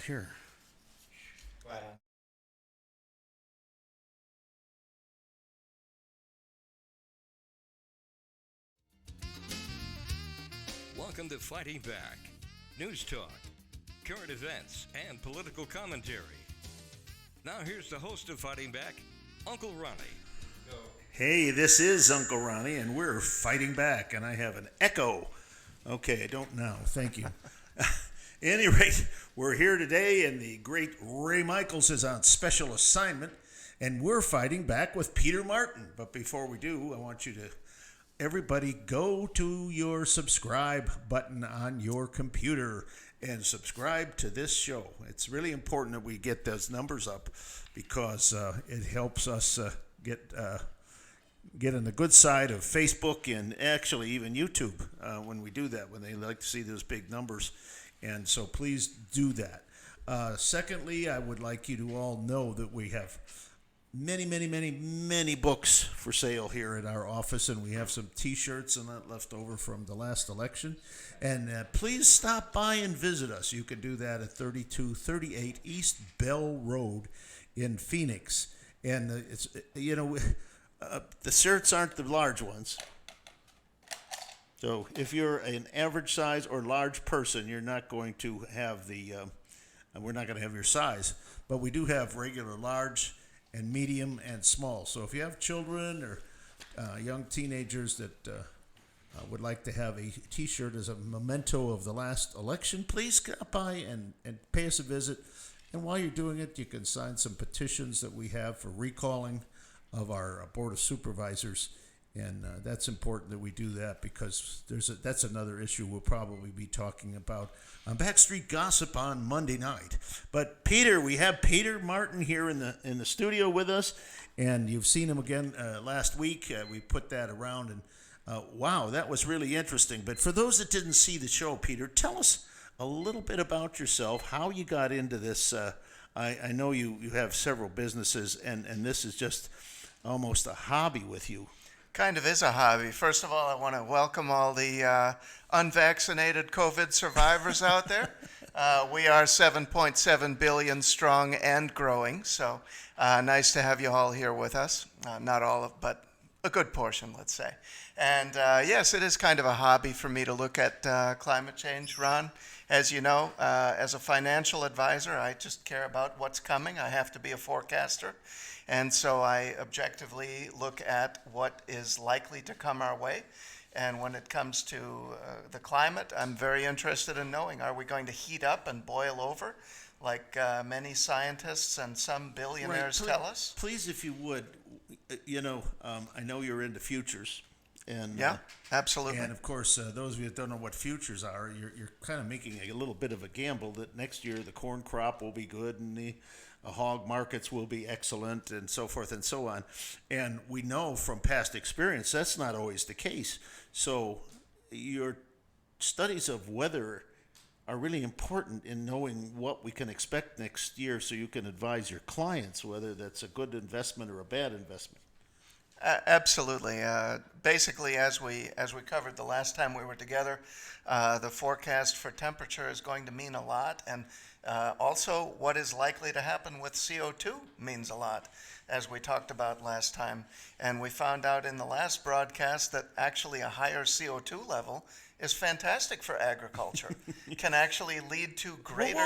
not here. Wow. Welcome to Fighting Back. News talk, current events, and political commentary. Now here's the host of Fighting Back, Uncle Ronnie. Go. Hey, this is Uncle Ronnie, and we're fighting back, and I have an echo. Okay, I don't know. Thank you. At any rate, we're here today, and the great Ray Michaels is on special assignment, and we're fighting back with Peter Martin. But before we do, I want you to, everybody, go to your subscribe button on your computer and subscribe to this show. It's really important that we get those numbers up because it helps us get on the good side of Facebook and actually even YouTube when we do that, when they like to see those big numbers. And so please do that. Secondly, I would like you to all know that we have many books for sale here at our office, and we have some T-shirts and that left over from the last election. And please stop by and visit us. You can do that at 3238 East Bell Road in Phoenix. And it's the shirts aren't the large ones. So if you're an average size or large person, you're not going to have we're not going to have your size. But we do have regular large and medium and small. So if you have children or young teenagers that would like to have a T-shirt as a memento of the last election, please stop by and pay us a visit. And while you're doing it, you can sign some petitions that we have for recalling of our Board of Supervisors. And that's important that we do that because that's another issue we'll probably be talking about on Backstreet Gossip on Monday night. But Peter, we have Peter Martin here in the studio with us, and you've seen him again last week. We put that around, and wow, that was really interesting. But for those that didn't see the show, Peter, tell us a little bit about yourself, how you got into this. I know you have several businesses, and this is just almost a hobby with you. Kind of is a hobby. First of all, I want to welcome all the unvaccinated COVID survivors out there. We are 7.7 billion strong and growing, so nice to have you all here with us. Not all of, but a good portion, let's say. And yes, it is kind of a hobby for me to look at climate change, Ron. As you know, as a financial advisor, I just care about what's coming. I have to be a forecaster. And so I objectively look at what is likely to come our way. And when it comes to the climate, I'm very interested in knowing, are we going to heat up and boil over like many scientists and some billionaires tell us? Please, if you would, I know you're into futures. And, yeah, absolutely. And of course, those of you that don't know what futures are, you're kind of making a little bit of a gamble that next year the corn crop will be good and the hog markets will be excellent and so forth and so on. And we know from past experience that's not always the case. So your studies of weather are really important in knowing what we can expect next year so you can advise your clients whether that's a good investment or a bad investment. Absolutely. Basically, as we covered the last time we were together, the forecast for temperature is going to mean a lot, and also what is likely to happen with CO2 means a lot, as we talked about last time. And we found out in the last broadcast that actually a higher CO2 level is fantastic for agriculture. Can actually lead to greater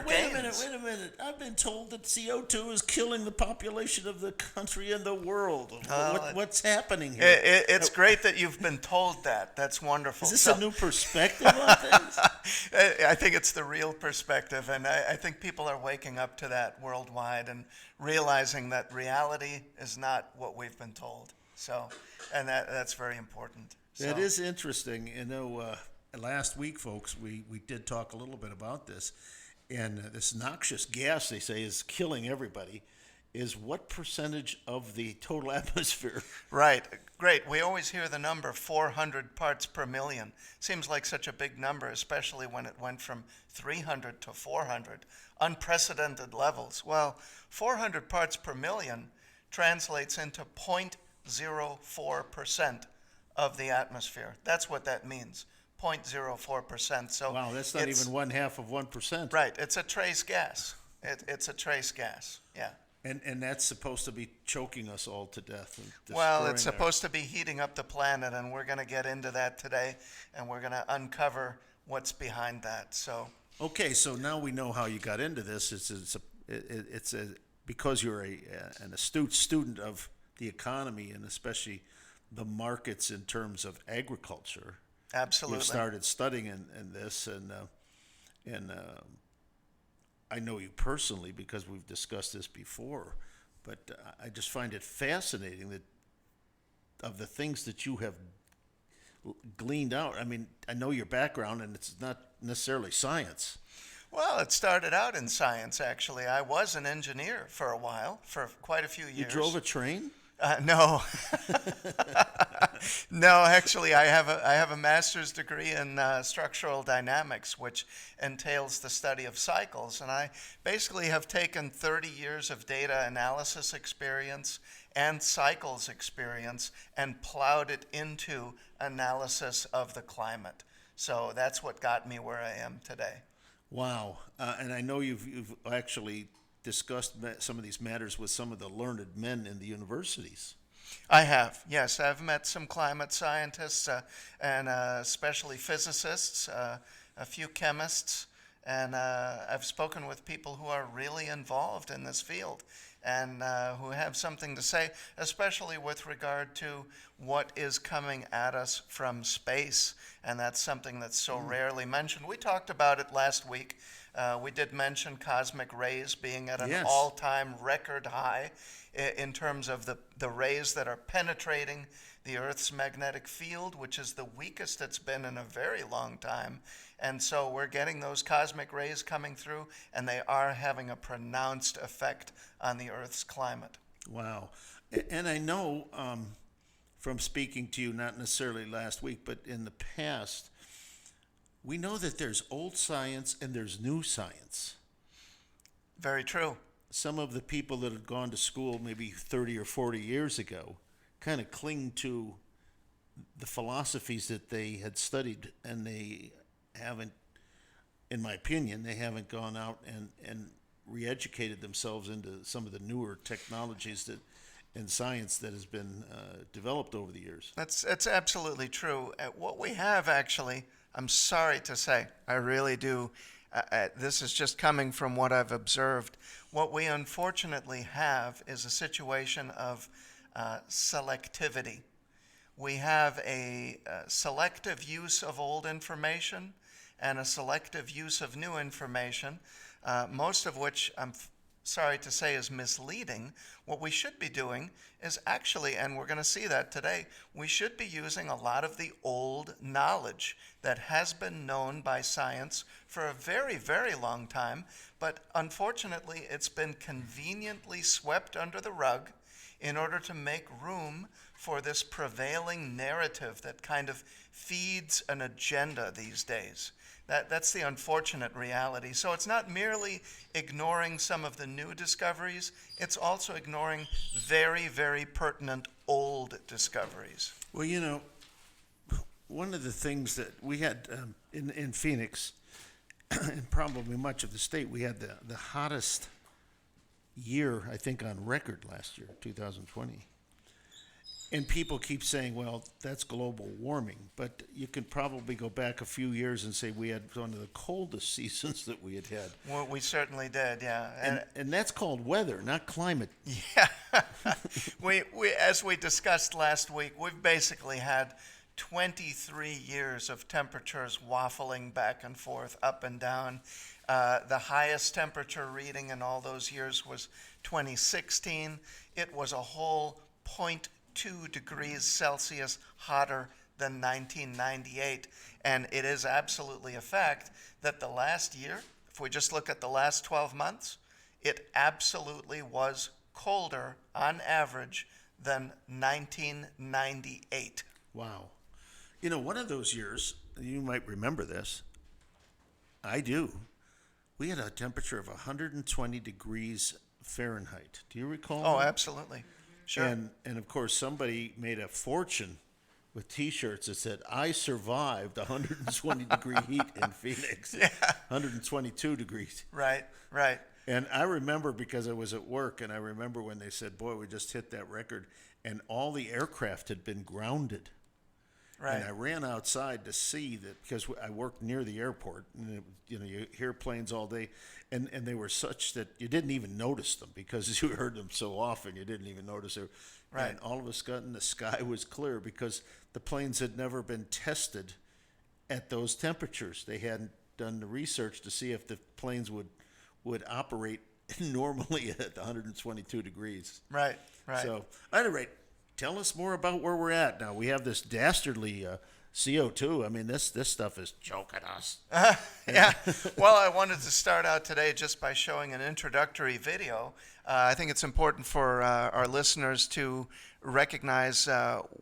gains. Wait a minute. I've been told that CO2 is killing the population of the country and the world. What's happening here? It's great that you've been told that. That's wonderful. Is this a new perspective on things? I think it's the real perspective, and I think people are waking up to that worldwide and realizing that reality is not what we've been told. So, and that's very important. That is interesting. Last week, folks, we did talk a little bit about this. And this noxious gas, they say, is killing everybody. Is what percentage of the total atmosphere? Right. Great. We always hear the number 400 parts per million. Seems like such a big number, especially when it went from 300 to 400. Unprecedented levels. Well, 400 parts per million translates into 0.04% of the atmosphere. That's what that means. 0.04%. So Wow, that's not even 1/2 of 1%. right. It's a trace gas. It's a trace gas. Yeah. And that's supposed to be choking us all to death. And Well, it's destroying supposed to be heating up the planet, and we're going to get into that today, and we're going to uncover what's behind that. So, Okay, so now we know how you got into this. Because you're an astute student of the economy and especially the markets in terms of agriculture. absolutely. You've started studying in this, and I know you personally because we've discussed this before. But I just find it fascinating that of the things that you have gleaned out. I mean, I know your background, and it's not necessarily science. Well, it started out in science, actually. I was an engineer for a while, for quite a few years. You drove a train? No. No, actually, I have a master's degree in structural dynamics, which entails the study of cycles. And I basically have taken 30 years of data analysis experience and cycles experience and plowed it into analysis of the climate. So that's what got me where I am today. Wow. And I know you've actually discussed some of these matters with some of the learned men in the universities. I have, yes. I've met some climate scientists and especially physicists, a few chemists, and I've spoken with people who are really involved in this field and who have something to say, especially with regard to what is coming at us from space. And that's something that's so rarely mentioned. We talked about it last week. We did mention cosmic rays being at an Yes. all-time record high in terms of the rays that are penetrating the Earth's magnetic field, which is the weakest it's been in a very long time. And so we're getting those cosmic rays coming through, and they are having a pronounced effect on the Earth's climate. Wow. And I know from speaking to you, not necessarily last week, but in the past, we know that there's old science and there's new science. Very true. Some of the people that had gone to school maybe 30 or 40 years ago kind of cling to the philosophies that they had studied, and they haven't, in my opinion, they haven't gone out and re-educated themselves into some of the newer technologies that in science that has been developed over the years. That's absolutely true. What we have actually, I'm sorry to say, I really do. This is just coming from what I've observed. What we unfortunately have is a situation of selectivity. We have a selective use of old information and a selective use of new information, most of which I'm sorry to say is misleading. What we should be doing is actually, and we're going to see that today, we should be using a lot of the old knowledge that has been known by science for a very, very long time, but unfortunately it's been conveniently swept under the rug in order to make room for this prevailing narrative that kind of feeds an agenda these days. That's the unfortunate reality. So it's not merely ignoring some of the new discoveries, it's also ignoring very, very pertinent old discoveries. Well, you know, one of the things that we had in Phoenix, and probably much of the state, we had the hottest year, I think, on record last year, 2020. And people keep saying, well, that's global warming. But you could probably go back a few years and say we had one of the coldest seasons that we had had. Well, we certainly did, yeah. And that's called weather, not climate. Yeah. we, as we discussed last week, we've basically had 23 years of temperatures waffling back and forth, up and down. The highest temperature reading in all those years was 2016. It was a whole 0.2 degrees Celsius hotter than 1998. And it is absolutely a fact that the last year, if we just look at the last 12 months, it absolutely was colder on average than 1998. Wow. You know, one of those years, you might remember this, I do, we had a temperature of 120 degrees Fahrenheit. Do you recall Oh, that? absolutely. Sure. And of course, somebody made a fortune with T-shirts that said, "I survived 120 degree heat in Phoenix." Yeah. 122 degrees. Right, right, And I remember because I was at work, and I remember when they said, "Boy, we just hit that record," and all the aircraft had been grounded. right. And I ran outside to see that because I worked near the airport. And you hear planes all day, and they were such that you didn't even notice them because you heard them so often. You didn't even notice them. Right. And all of a sudden, the sky was clear because the planes had never been tested at those temperatures. They hadn't done the research to see if the planes would operate normally at 122 degrees. Right, right. So, at any rate, tell us more about where we're at now. We have this dastardly CO2. I mean, this stuff is choking us. Yeah. Well, I wanted to start out today just by showing an introductory video. I think it's important for our listeners to recognize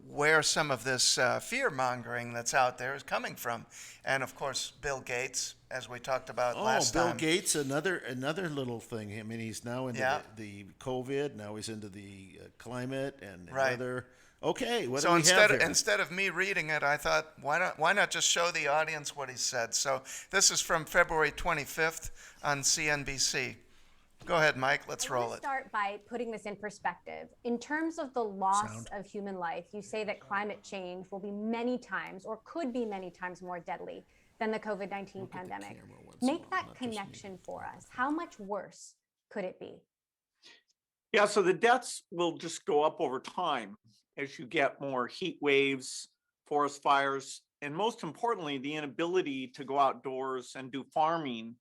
where some of this fear-mongering that's out there is coming from. And, of course, Bill Gates, as we talked about last Bill time. Gates, another little thing. I mean, he's now into Yeah. the COVID. Now he's into the climate and Right. weather. Okay, what So do we have here? instead of me reading it, I thought, why not just show the audience what he said? So this is from February 25th on CNBC. Go ahead, Mike. Let's I roll want it. to start by putting this in perspective. In terms of the loss Sound. of human life, you say that climate change will be many times or could be many times more deadly than the COVID-19 pandemic. Make that connection for us. How much worse could it be? Yeah, so the deaths will just go up over time as you get more heat waves, forest fires, and most importantly, the inability to go outdoors and do farming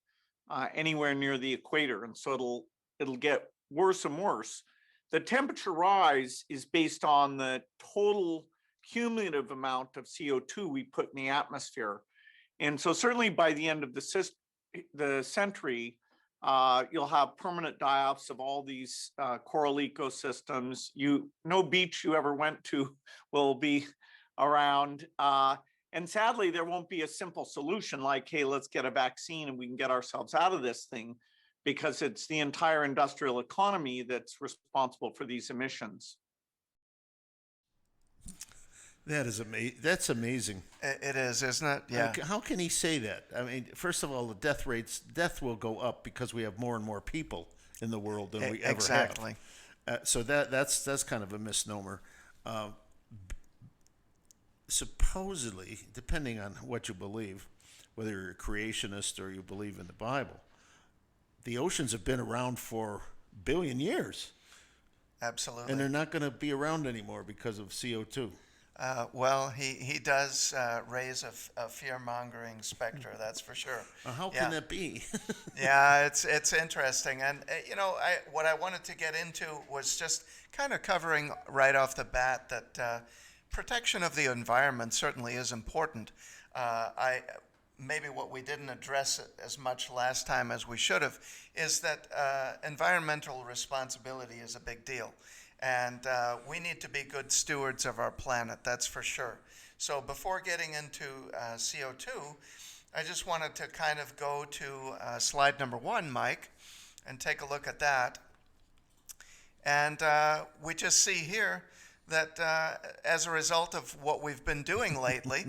anywhere near the equator. And so it'll get worse and worse. The temperature rise is based on the total cumulative amount of CO2 we put in the atmosphere. And so certainly by the end of the century, you'll have permanent die-offs of all these coral ecosystems. No beach you ever went to will be around. And sadly, there won't be a simple solution like, hey, let's get a vaccine and we can get ourselves out of this thing, because it's the entire industrial economy that's responsible for these emissions. That is amazing. That's amazing. It is, isn't it? Yeah. How can he say that? I mean, first of all, the death will go up because we have more and more people in the world than we ever Exactly. have. So that's kind of a misnomer. Supposedly, depending on what you believe, whether you're a creationist or you believe in the Bible, the oceans have been around for a billion years, Absolutely. and they're not going to be around anymore because of CO2. Well, he does raise a fear-mongering specter, that's for sure. How Yeah. can that be? Yeah, it's interesting. And, what I wanted to get into was just kind of covering right off the bat that protection of the environment certainly is important. Maybe what we didn't address as much last time as we should have is that environmental responsibility is a big deal. And we need to be good stewards of our planet, that's for sure. So before getting into CO2, I just wanted to kind of go to slide number 1, Mike, and take a look at that. And we just see here that as a result of what we've been doing lately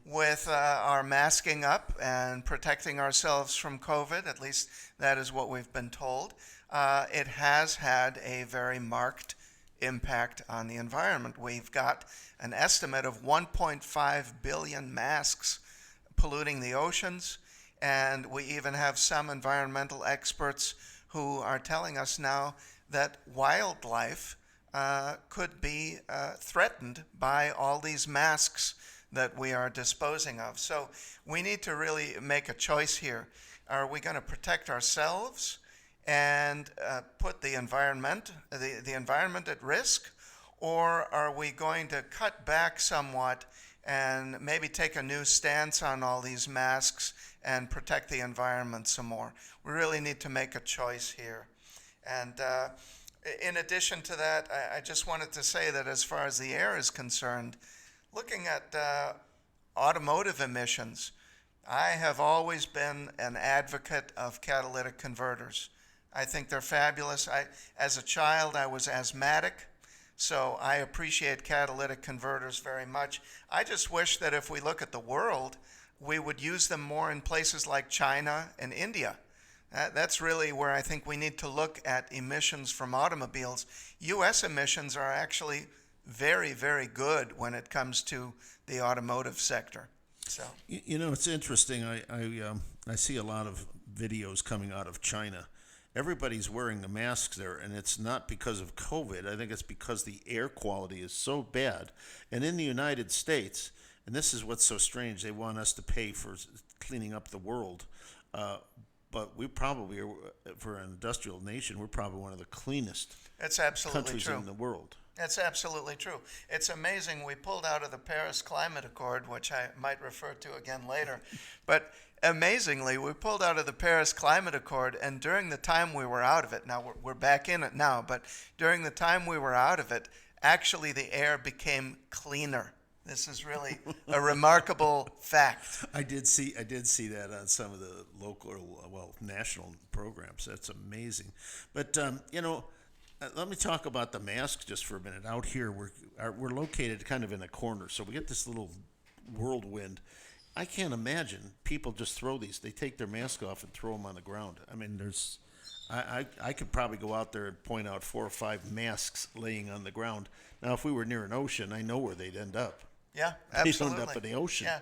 with our masking up and protecting ourselves from COVID, at least that is what we've been told, it has had a very marked impact on the environment. We've got an estimate of 1.5 billion masks polluting the oceans, and we even have some environmental experts who are telling us now that wildlife could be threatened by all these masks that we are disposing of. So we need to really make a choice here. Are we going to protect ourselves and put the environment at risk, or are we going to cut back somewhat and maybe take a new stance on all these masks and protect the environment some more? We really need to make a choice here. And in addition to that, I just wanted to say that as far as the air is concerned, looking at automotive emissions, I have always been an advocate of catalytic converters. I think they're fabulous. As a child, I was asthmatic. So I appreciate catalytic converters very much. I just wish that if we look at the world, we would use them more in places like China and India. That's really where I think we need to look at emissions from automobiles. U.S. emissions are actually very, very good when it comes to the automotive sector. So You know, it's interesting. I see a lot of videos coming out of China. Everybody's wearing the masks there, and it's not because of COVID. I think it's because the air quality is so bad. And in the United States, and this is what's so strange, they want us to pay for cleaning up the world. But we probably are, for an industrial nation, we're probably one of the cleanest it's absolutely countries true. in the world. That's absolutely true. It's amazing. We pulled out of the Paris Climate Accord, which I might refer to again later. But amazingly, we pulled out of the Paris Climate Accord, and during the time we were out of it, now we're back in it now, but during the time we were out of it, actually the air became cleaner. This is really a remarkable fact. I did see that on some of the local, or national programs. That's amazing. But let me talk about the masks just for a minute. Out here, we're located kind of in a corner, so we get this little whirlwind. I can't imagine people just throw these. They take their mask off and throw them on the ground. I mean, I could probably go out there and point out 4 or 5 masks laying on the ground. Now, if we were near an ocean, I know where they'd end up. Yeah, They'd absolutely. end up in the ocean. Yeah,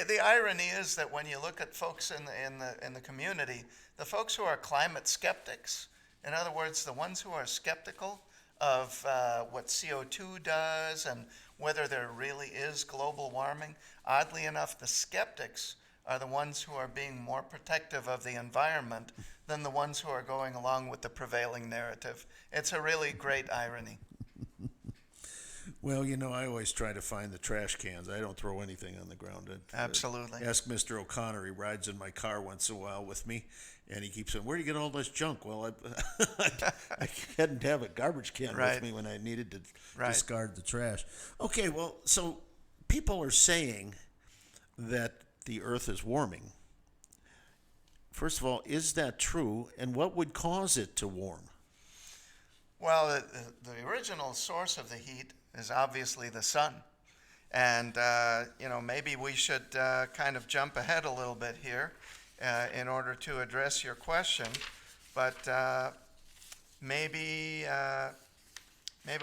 the irony is that when you look at folks in the community, the folks who are climate skeptics, in other words, the ones who are skeptical of what CO2 does and whether there really is global warming, oddly enough, the skeptics are the ones who are being more protective of the environment than the ones who are going along with the prevailing narrative. It's a really great irony. Well, I always try to find the trash cans. I don't throw anything on the ground. Absolutely. Ask Mr. O'Connor. He rides in my car once in a while with me, and he keeps saying, "Where do you get all this junk?" Well, I hadn't have a garbage can with me when I needed to discard the trash. Okay, well, so people are saying that the Earth is warming. First of all, is that true, and what would cause it to warm? Well, the original source of the heat is obviously the sun. And, maybe we should kind of jump ahead a little bit here in order to address your question. But maybe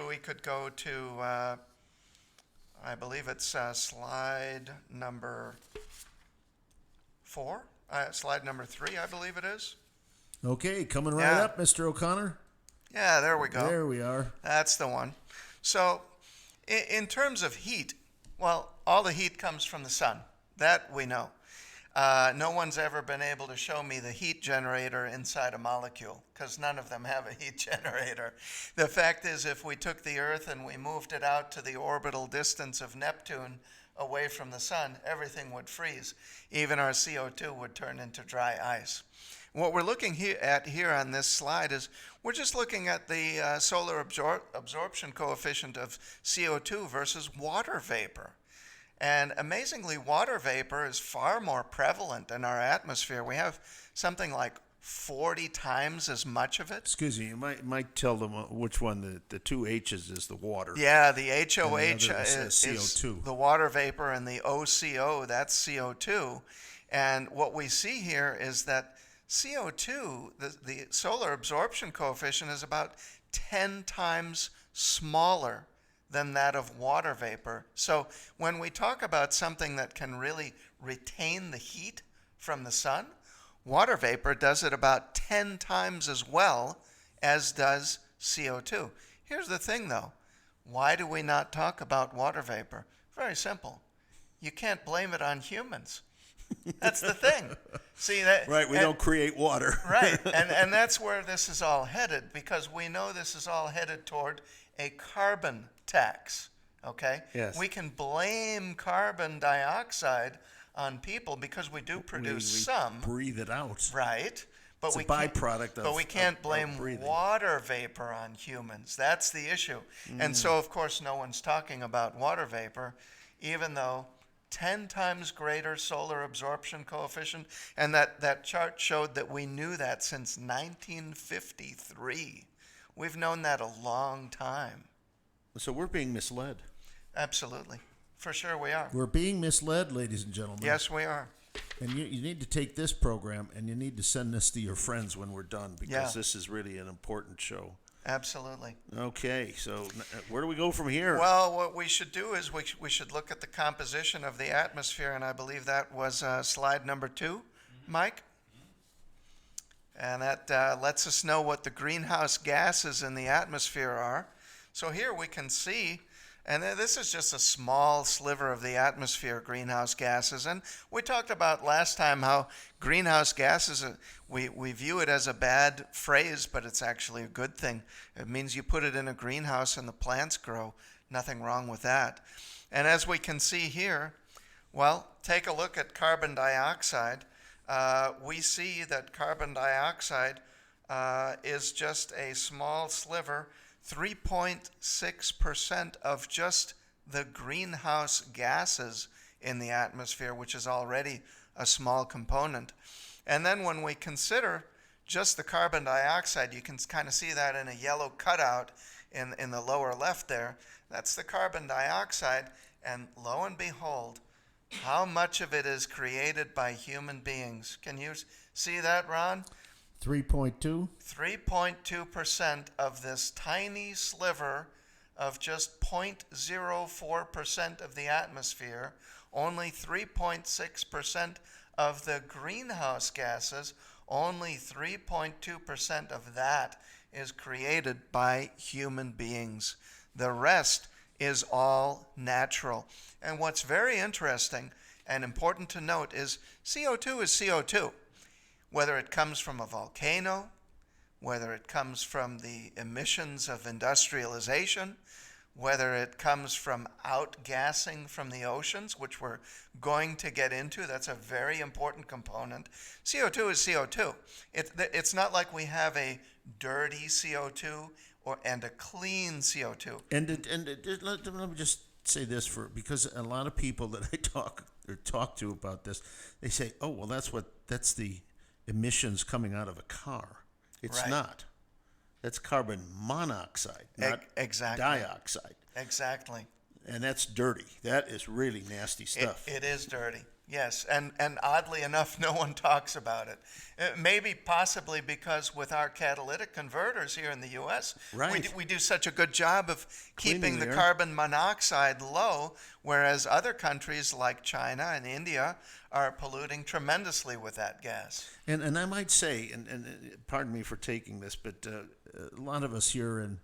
we could go to, I believe it's slide number 4, slide number 3, I believe it is. Okay, coming right up, Mr. O'Connor. Yeah, there we go. There we are. That's the one. So, in terms of heat, well, all the heat comes from the sun. That we know. No one's ever been able to show me the heat generator inside a molecule, because none of them have a heat generator. The fact is, if we took the Earth and we moved it out to the orbital distance of Neptune away from the sun, everything would freeze. Even our CO2 would turn into dry ice. What we're looking at here on this slide is we're just looking at the solar absorption coefficient of CO2 versus water vapor. And amazingly, water vapor is far more prevalent in our atmosphere. We have something like 40 times as much of it. Excuse me, you might tell them which one the 2 H's is the water. Yeah, the HOH is CO2. The water vapor, and the OCO, that's CO2. And what we see here is that CO2, the solar absorption coefficient, is about 10 times smaller than that of water vapor. So when we talk about something that can really retain the heat from the sun, water vapor does it about 10 times as well as does CO2. Here's the thing, though. Why do we not talk about water vapor? Very simple. You can't blame it on humans. That's the thing. See that? Right, we don't create water. Right, and that's where this is all headed, because we know this is all headed toward a carbon tax, okay? Yes. We can blame carbon dioxide on people because we do produce we some. breathe it out. Right. But It's a we can't- byproduct of But we can't of blame breathing. water vapor on humans. That's the issue. And so, of course, no one's talking about water vapor, even though 10 times greater solar absorption coefficient. And that chart showed that we knew that since 1953. We've known that a long time. So we're being misled. Absolutely. For sure we are. We're being misled, ladies and gentlemen. Yes, we are. And you need to take this program and you need to send this to your friends when we're done, because Yeah. this is really an important show. Absolutely. Okay, so where do we go from here? Well, what we should do is we should look at the composition of the atmosphere, and I believe that was slide number 2, Mike. And that lets us know what the greenhouse gases in the atmosphere are. So here we can see, and this is just a small sliver of the atmosphere, greenhouse gases. And we talked about last time how greenhouse gases, we view it as a bad phrase, but it's actually a good thing. It means you put it in a greenhouse and the plants grow. Nothing wrong with that. And as we can see here, well, take a look at carbon dioxide. We see that carbon dioxide is just a small sliver, 3.6% of just the greenhouse gases in the atmosphere, which is already a small component. And then when we consider just the carbon dioxide, you can kind of see that in a yellow cutout in the lower left there. That's the carbon dioxide, and lo and behold, how much of it is created by human beings? Can you see that, Ron? 3.2. 3.2% of this tiny sliver of just 0.04% of the atmosphere, only 3.6% of the greenhouse gases, only 3.2% of that is created by human beings. The rest is all natural. And what's very interesting and important to note is CO2 is CO2. Whether it comes from a volcano, whether it comes from the emissions of industrialization, whether it comes from outgassing from the oceans, which we're going to get into, that's a very important component. CO2 is CO2. It's not like we have a dirty CO2 and a clean CO2. Let me just say this, because a lot of people that I talk to about this, they say, "Oh, well, that's the emissions coming out of a car." It's Right. not. That's carbon monoxide, not Exactly. dioxide. Exactly. And that's dirty. That is really nasty stuff. It is dirty. Yes, and oddly enough, no one talks about it. Maybe possibly because with our catalytic converters here in the U.S., Right. we do such a good job of keeping Cleaning the the air. carbon monoxide low, whereas other countries like China and India are polluting tremendously with that gas. And I might say, and pardon me for taking this, but a lot of us here in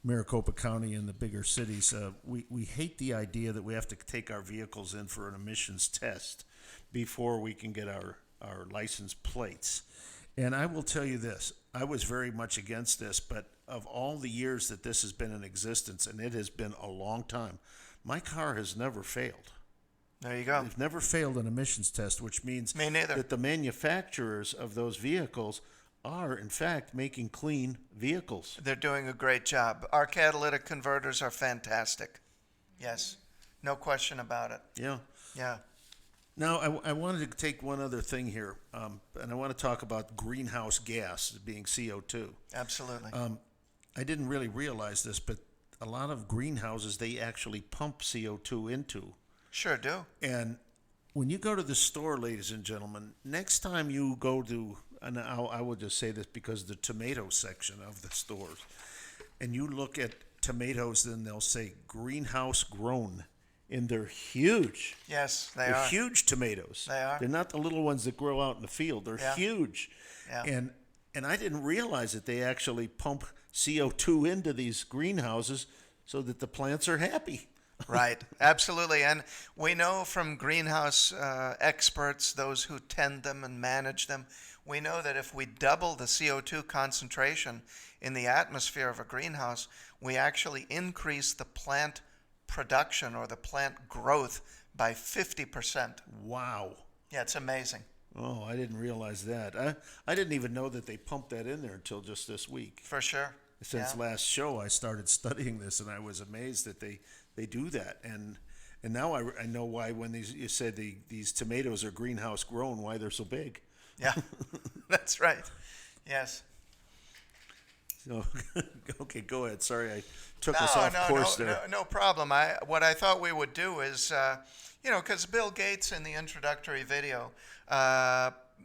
Maricopa County and the bigger cities, we hate the idea that we have to take our vehicles in for an emissions test before we can get our license plates. And I will tell you this, I was very much against this, but of all the years that this has been in existence, and it has been a long time, my car has never failed. There you go. They've never failed an emissions test, which means Me neither. that the manufacturers of those vehicles are, in fact, making clean vehicles. They're doing a great job. Our catalytic converters are fantastic. Yes, no question about it. Yeah. Yeah. Now, I wanted to take one other thing here, and I want to talk about greenhouse gas being CO2. Absolutely. I didn't really realize this, but a lot of greenhouses, they actually pump CO2 into. Sure do. And when you go to the store, ladies and gentlemen, next time you go to, and I will just say this because the tomato section of the stores, and you look at tomatoes, then they'll say greenhouse grown, and they're huge. Yes, they They're are. huge tomatoes. They are. They're not the little ones that grow out in the field. They're Yeah. huge. Yeah. And I didn't realize that they actually pump CO2 into these greenhouses so that the plants are happy. Right, absolutely. And we know from greenhouse experts, those who tend them and manage them, we know that if we double the CO2 concentration in the atmosphere of a greenhouse, we actually increase the plant production or the plant growth by 50%. Wow. Yeah, it's amazing. Oh, I didn't realize that. I didn't even know that they pumped that in there until just this week. For sure. Since Yeah. last show, I started studying this, and I was amazed that they do that. And now I know why when you said these tomatoes are greenhouse grown, why they're so big. Yeah, that's right. Yes. So, okay, go ahead. Sorry, I took us off course there. No problem. What I thought we would do is, because Bill Gates in the introductory video,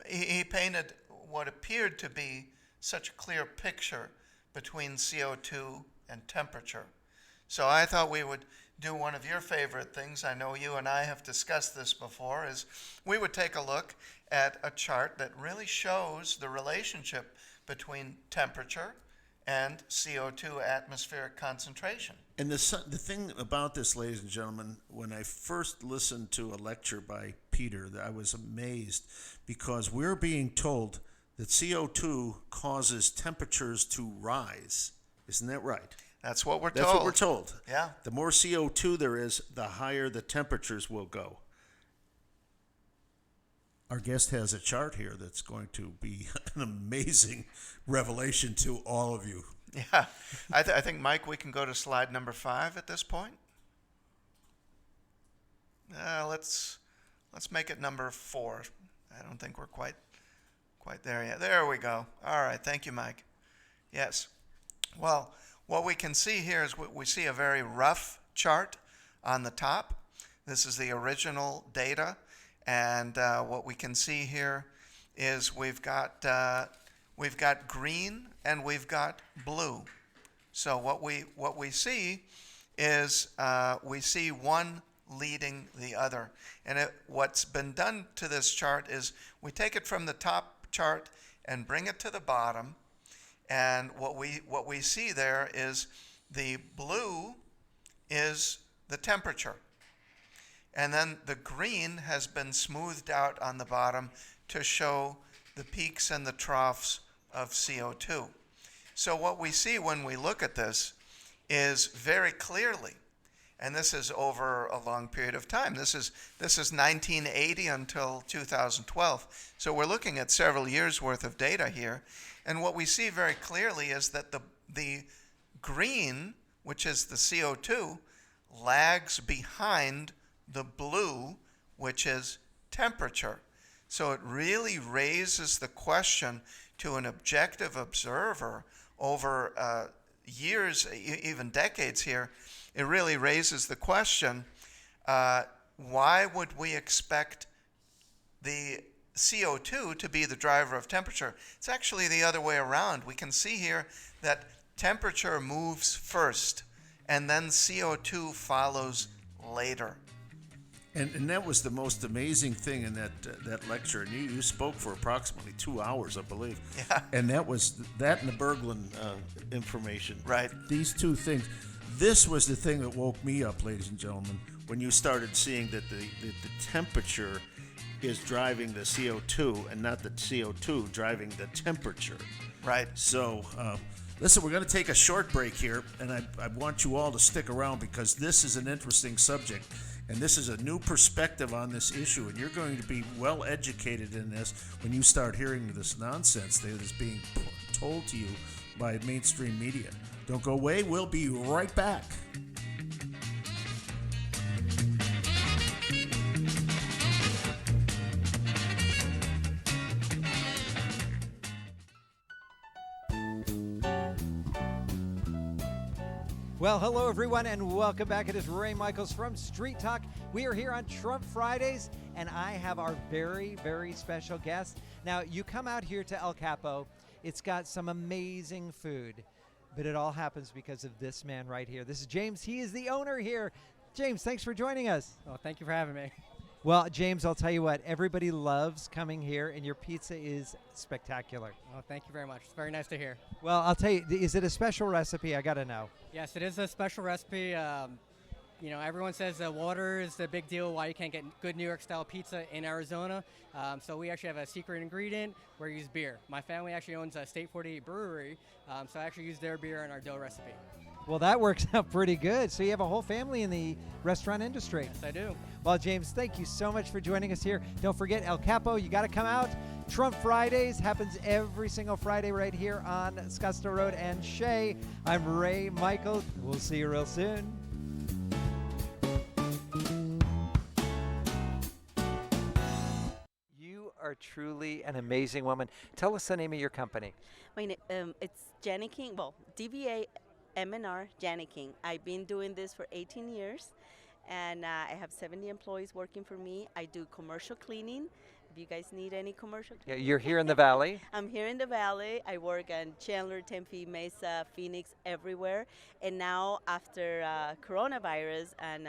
he painted what appeared to be such a clear picture between CO2 and temperature. So I thought we would do one of your favorite things. I know you and I have discussed this before, is we would take a look at a chart that really shows the relationship between temperature and CO2 atmospheric concentration. And the thing about this, ladies and gentlemen, when I first listened to a lecture by Peter, I was amazed because we're being told that CO2 causes temperatures to rise. Isn't that right? That's what we're told. That's what we're told. Yeah. The more CO2 there is, the higher the temperatures will go. Our guest has a chart here that's going to be an amazing revelation to all of you. Yeah. I think, Mike, we can go to slide number 5 at this point. Let's make it number 4. I don't think we're quite there yet. There we go. All right. Thank you, Mike. Yes. Well, what we can see here is we see a very rough chart on the top. This is the original data, and what we can see here is we've got green and we've got blue. So what we see is we see one leading the other, and what's been done to this chart is we take it from the top chart and bring it to the bottom. And what we see there is the blue is the temperature. And then the green has been smoothed out on the bottom to show the peaks and the troughs of CO2. So what we see when we look at this is very clearly, and this is over a long period of time. This is 1980 until 2012. So we're looking at several years worth of data here. And what we see very clearly is that the green, which is the CO2, lags behind the blue, which is temperature. So it really raises the question to an objective observer over years, even decades here. It really raises the question, why would we expect the CO2 to be the driver of temperature? It's actually the other way around. We can see here that temperature moves first and then CO2 follows later. And that was the most amazing thing in that lecture. And you spoke for approximately 2 hours, I believe. Yeah. And that was that and the Berglund information. Right. These two things. This was the thing that woke me up, ladies and gentlemen, when you started seeing that the temperature is driving the CO2 and not the CO2 driving the temperature. Right. So, listen, we're going to take a short break here, and I want you all to stick around because this is an interesting subject, and this is a new perspective on this issue, and you're going to be well educated in this when you start hearing this nonsense that is being told to you by mainstream media. Don't go away. We'll be right back. Well, hello, everyone, and welcome back. It is Ray Michaels from Street Talk. We are here on Trump Fridays, and I have our very, very special guest. Now, you come out here to El Capo. It's got some amazing food, but it all happens because of this man right here. This is James. He is the owner here. James, thanks for joining us. Oh, thank you for having me. Well, James, I'll tell you what, everybody loves coming here, and your pizza is spectacular. Oh, thank you very much. It's very nice to hear. Well, I'll tell you, is it a special recipe? I got to know. Yes, it is a special recipe. Everyone says that water is the big deal why you can't get good New York-style pizza in Arizona. So we actually have a secret ingredient where we use beer. My family actually owns a State 48 brewery, so I actually use their beer in our dough recipe. Well, that works out pretty good. So you have a whole family in the restaurant industry. Yes, I do. Well, James, thank you so much for joining us here. Don't forget El Capo. You got to come out. Trump Fridays happens every single Friday right here on Scottsdale Road and Shea. I'm Ray Michaels. We'll see you real soon. You are truly an amazing woman. Tell us the name of your company. It's Janet King. Well, DBA MNR Janet King. I've been doing this for 18 years, and I have 70 employees working for me. I do commercial cleaning. If you guys need any commercial Yeah, cleaning. you're here in the Valley. I'm here in the Valley. I work in Chandler, Tempe, Mesa, Phoenix, everywhere. And now, after coronavirus and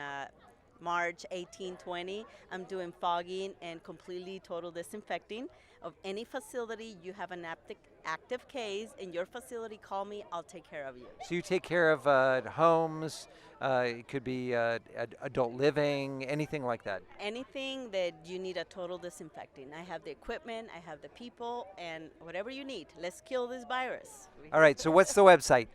March 18, 20, I'm doing fogging and completely total disinfecting of any facility. You have an active case in your facility, call me, I'll take care of you. So you take care of homes, it could be adult living, anything like that. Anything that you need a total disinfecting. I have the equipment, I have the people, and whatever you need. Let's kill this virus. All right, so what's the website?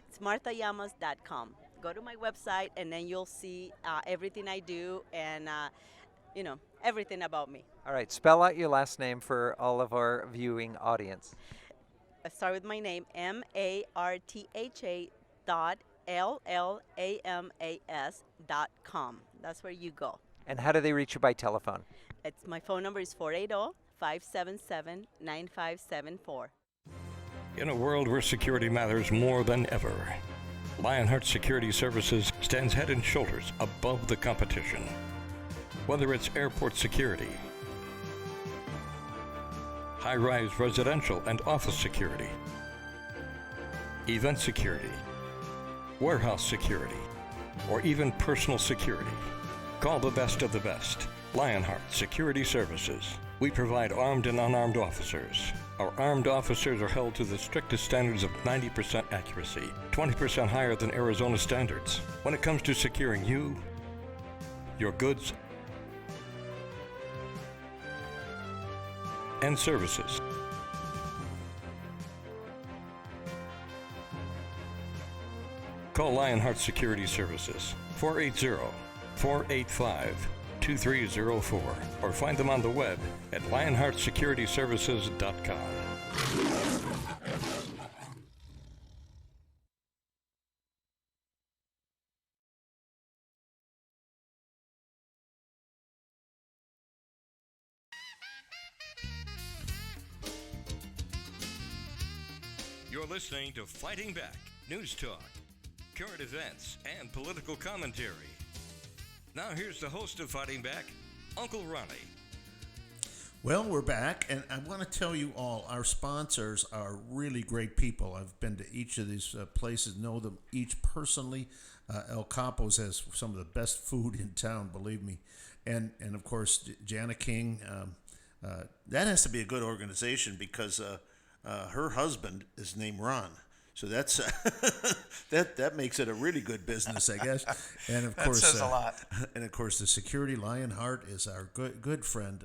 It's marthayamas.com. Go to my website, and then you'll see everything I do and, everything about me. All right, spell out your last name for all of our viewing audience. I start with my name, martha.lamas.com. That's where you go. And how do they reach you by telephone? My phone number is 480-577-9574. In a world where security matters more than ever, Lionheart Security Services stands head and shoulders above the competition. Whether it's airport security, high-rise residential and office security, event security, warehouse security, or even personal security, call the best of the best. Lionheart Security Services. We provide armed and unarmed officers. Our armed officers are held to the strictest standards of 90% accuracy, 20% higher than Arizona standards. When it comes to securing you, your goods, and services. Call Lionheart Security Services, 480-485-2304, or find them on the web at lionheartsecurityservices.com. You're listening to Fighting Back, News Talk, current events, and political commentary. Now here's the host of Fighting Back, Uncle Ronnie. Well, we're back, and I want to tell you all, our sponsors are really great people. I've been to each of these places, know them each personally. El Capo's has some of the best food in town, believe me. And of course, Jana King, that has to be a good organization because her husband is named Ron. So that's that makes it a really good business, I guess. And of course, that says a lot. And of course, the security Lionheart is our good friend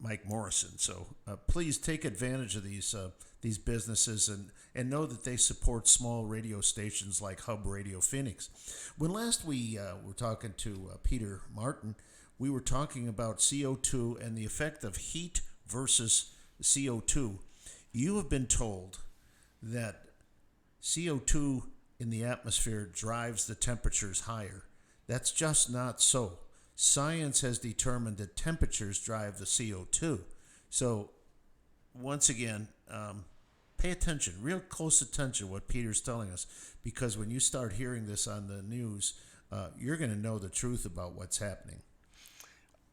Mike Morrison. So please take advantage of these businesses and know that they support small radio stations like Hub Radio Phoenix. When last we were talking to Peter Martin, we were talking about CO2 and the effect of heat versus CO2. You have been told that CO2 in the atmosphere drives the temperatures higher. That's just not so. Science has determined that temperatures drive the CO2. So, once again, pay attention, real close attention to what Peter's telling us, because when you start hearing this on the news, you're going to know the truth about what's happening.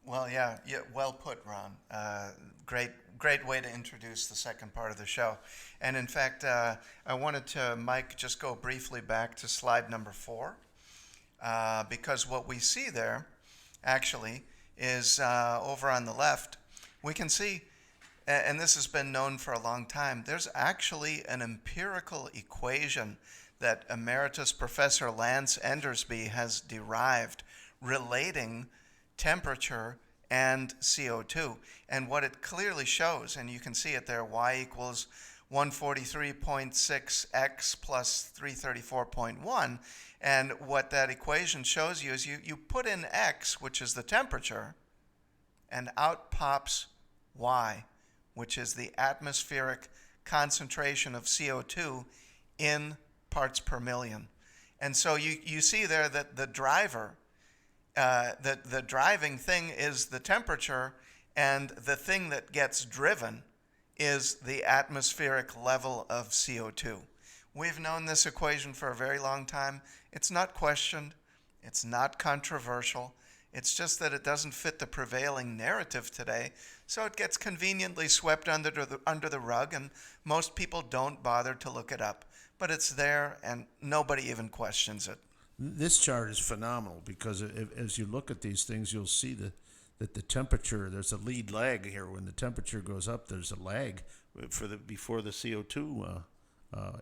Well, yeah, well put, Ron. Great way to introduce the second part of the show. And in fact, I wanted to, Mike, just go briefly back to slide number 4, because what we see there actually is over on the left, we can see, and this has been known for a long time, there's actually an empirical equation that Emeritus Professor Lance Endersby has derived relating temperature and CO2. And what it clearly shows, and you can see it there, y equals 143.6x plus 334.1. And what that equation shows you is you put in x, which is the temperature, and out pops y, which is the atmospheric concentration of CO2 in parts per million. And so you see there that the driver, the driving thing is the temperature, And the thing that gets driven is the atmospheric level of CO2. We've known this equation for a very long time. It's not questioned. It's not controversial. It's just that it doesn't fit the prevailing narrative today, so it gets conveniently swept under the rug, and most people don't bother to look it up. But it's there, and nobody even questions it. This chart is phenomenal because as you look at these things, you'll see that the temperature, there's a lead lag here. When the temperature goes up, there's a lag before the CO2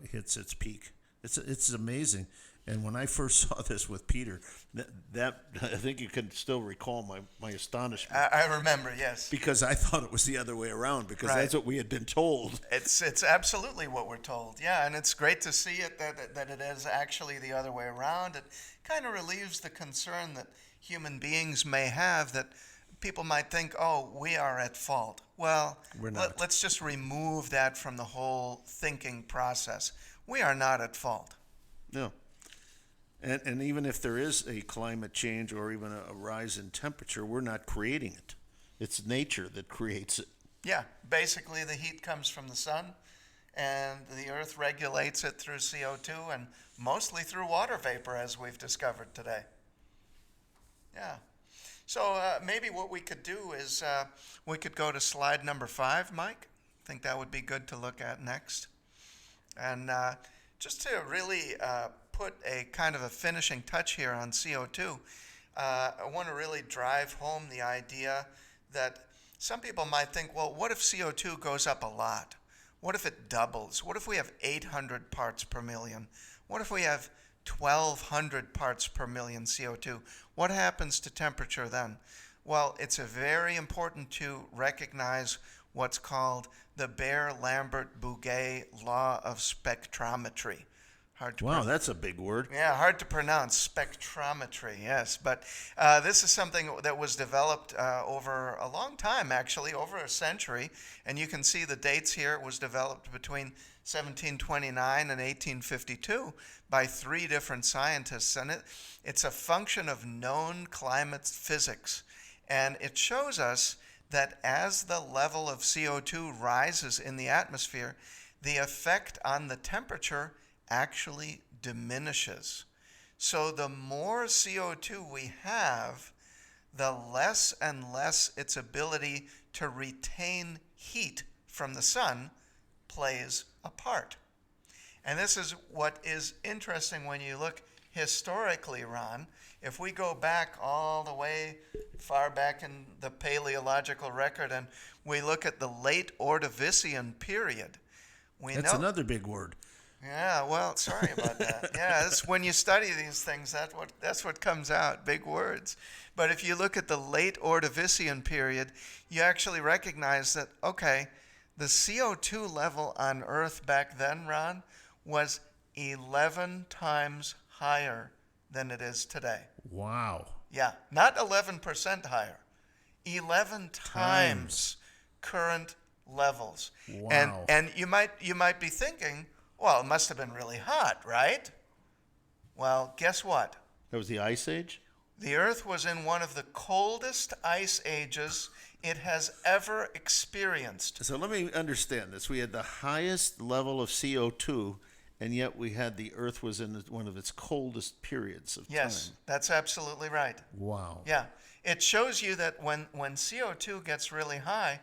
hits its peak. It's amazing. And when I first saw this with Peter, that I think you can still recall my astonishment. I remember, yes. Because I thought it was the other way around, because Right. that's what we had been told. It's absolutely what we're told, yeah, and it's great to see it that it is actually the other way around. It kind of relieves the concern that human beings may have, that people might think, oh, we are at fault. Well, We're not. let's just remove that from the whole thinking process. We are not at fault. No. And even if there is a climate change or even a rise in temperature, we're not creating it. It's nature that creates it. Yeah, basically the heat comes from the sun, and the earth regulates it through CO2 and mostly through water vapor, as we've discovered today. Yeah. So maybe what we could do is we could go to slide number 5, Mike. I think that would be good to look at next. And just to really put a kind of a finishing touch here on CO2, I want to really drive home the idea that some people might think, well, what if CO2 goes up a lot? What if it doubles? What if we have 800 parts per million? What if we have 1,200 parts per million CO2? What happens to temperature then? Well, it's very important to recognize what's called the Beer-Lambert-Bouguer law of spectrometry. Hard to Wow, that's a big word. Yeah, hard to pronounce, spectrometry, yes. But this is something that was developed over a long time, actually, over a century. And you can see the dates here. It was developed between 1729 and 1852 by 3 different scientists. And it's a function of known climate physics. And it shows us that as the level of CO2 rises in the atmosphere, the effect on the temperature actually diminishes. So the more CO2 we have, the less and less its ability to retain heat from the sun plays a part. And this is what is interesting when you look historically, Ron. If we go back all the way far back in the Paleological record and we look at the late Ordovician period, That's another big word. Yeah, well, sorry about that. Yeah, that's when you study these things, that's what comes out, big words. But if you look at the late Ordovician period, you actually recognize that, okay, the CO2 level on Earth back then, Ron, was 11 times higher than it is today. Wow. Yeah, not 11% higher, 11 times current levels. Wow. And you might be thinking, well, it must have been really hot, right? Well, guess what? That was the Ice Age? The Earth was in one of the coldest ice ages it has ever experienced. So let me understand this. We had the highest level of CO2, and yet we had the Earth was in one of its coldest periods of Yes, time. that's absolutely right. Wow. Yeah, it shows you that when CO2 gets really high,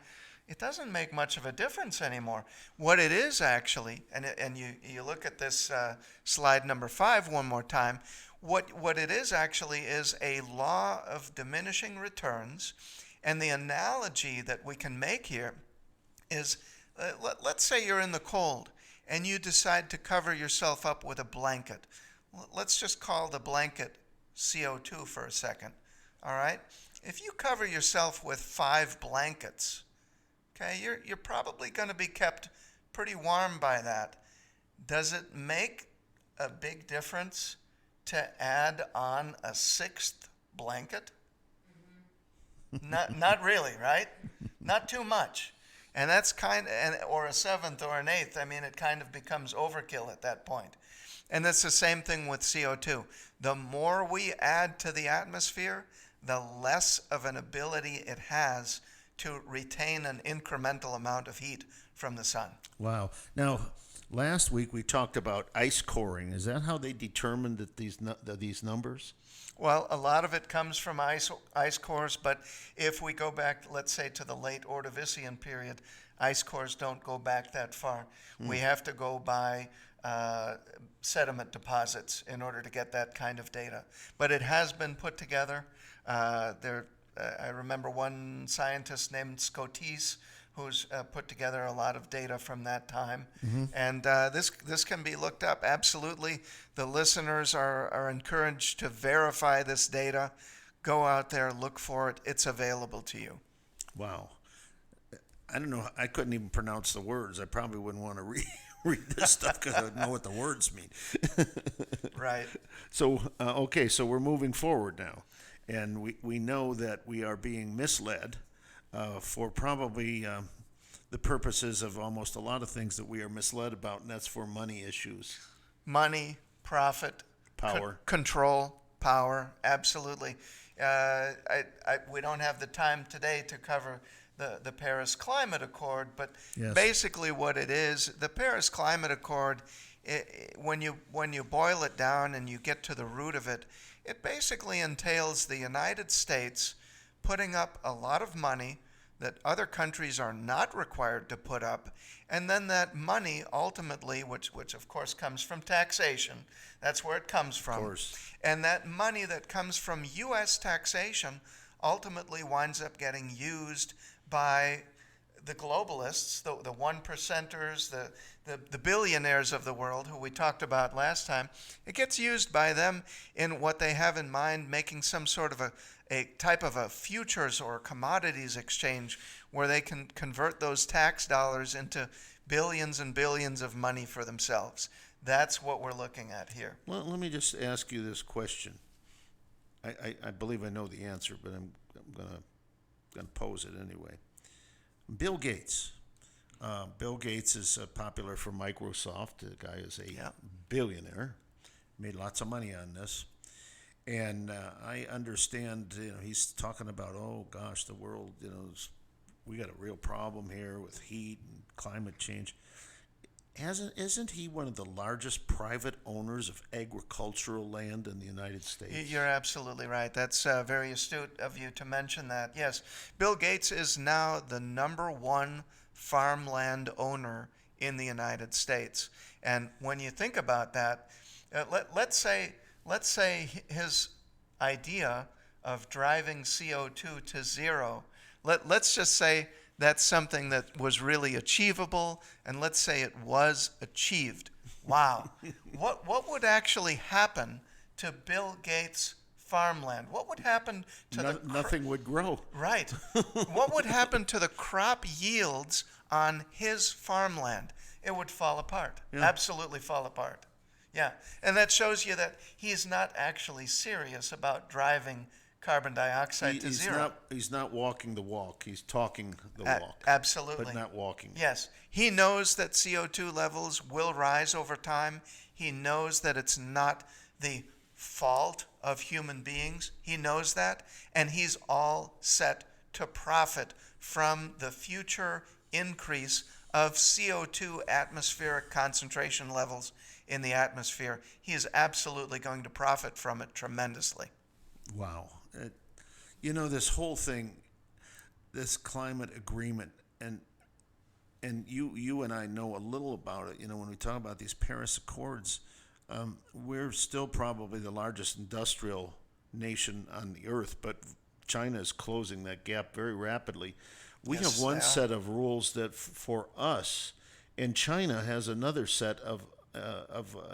it doesn't make much of a difference anymore. What it is actually, and you look at this slide number 5 one more time, what it is actually is a law of diminishing returns. And the analogy that we can make here is, let's say you're in the cold and you decide to cover yourself up with a blanket. Let's just call the blanket CO2 for a second, all right? If you cover yourself with 5 blankets, okay, you're probably going to be kept pretty warm by that. Does it make a big difference to add on a 6th blanket? Not really, right? Not too much. And that's or a 7th or an 8th. I mean, it kind of becomes overkill at that point. And that's the same thing with CO2. The more we add to the atmosphere, the less of an ability it has to retain an incremental amount of heat from the sun. Wow. Now, last week we talked about ice coring. Is that how they determined that these numbers? Well, a lot of it comes from ice cores, but if we go back, let's say, to the late Ordovician period, ice cores don't go back that far. We have to go by sediment deposits in order to get that kind of data. But it has been put together. I remember one scientist named Scotese who's put together a lot of data from that time. And this can be looked up. Absolutely. The listeners are encouraged to verify this data. Go out there, look for it. It's available to you. Wow. I don't know. I couldn't even pronounce the words. I probably wouldn't want to read this stuff because I don't know what the words mean. Right. So, okay, so we're moving forward now. And we know that we are being misled for probably the purposes of almost a lot of things that we are misled about, and that's for money issues. Money, profit, Power. control, power, absolutely. We don't have the time today to cover the Paris Climate Accord, but Yes. basically what it is, the Paris Climate Accord, when you boil it down and you get to the root of it, it basically entails the United States putting up a lot of money that other countries are not required to put up, and then that money ultimately, which of course comes from taxation, that's where it comes from. Of course. And that money that comes from U.S. taxation ultimately winds up getting used by the globalists, the one percenters, the billionaires of the world who we talked about last time. It gets used by them in what they have in mind, making some sort of a type of a futures or commodities exchange where they can convert those tax dollars into billions and billions of money for themselves. That's what we're looking at here. Well, let me just ask you this question. I believe I know the answer, but I'm gonna pose it anyway. Bill Gates. Bill Gates is popular for Microsoft. The guy is a billionaire. Made lots of money on this. And I understand, he's talking about, oh gosh, the world, we got a real problem here with heat and climate change. Isn't he one of the largest private owners of agricultural land in the United States? You're absolutely right. That's very astute of you to mention that. Yes, Bill Gates is now the #1 farmland owner in the United States. And when you think about that, let's say his idea of driving CO2 to zero, let's just say that's something that was really achievable, and let's say it was achieved. Wow. What would actually happen to Bill Gates' farmland? What would happen to nothing would grow. Right. What would happen to the crop yields on his farmland? It would fall apart. Yeah. Absolutely fall apart. Yeah. And that shows you that he's not actually serious about driving carbon dioxide to zero. He's not walking the walk. He's talking the walk. Absolutely. But not walking. Yes. He knows that CO2 levels will rise over time. He knows that it's not the fault of human beings. He knows that. And he's all set to profit from the future increase of CO2 atmospheric concentration levels in the atmosphere. He is absolutely going to profit from it tremendously. Wow. This whole thing, this climate agreement, and you and I know a little about it. When we talk about these Paris Accords, we're still probably the largest industrial nation on the earth, but China is closing that gap very rapidly. We Yes, have one they are. set of rules that for us, and China has another set of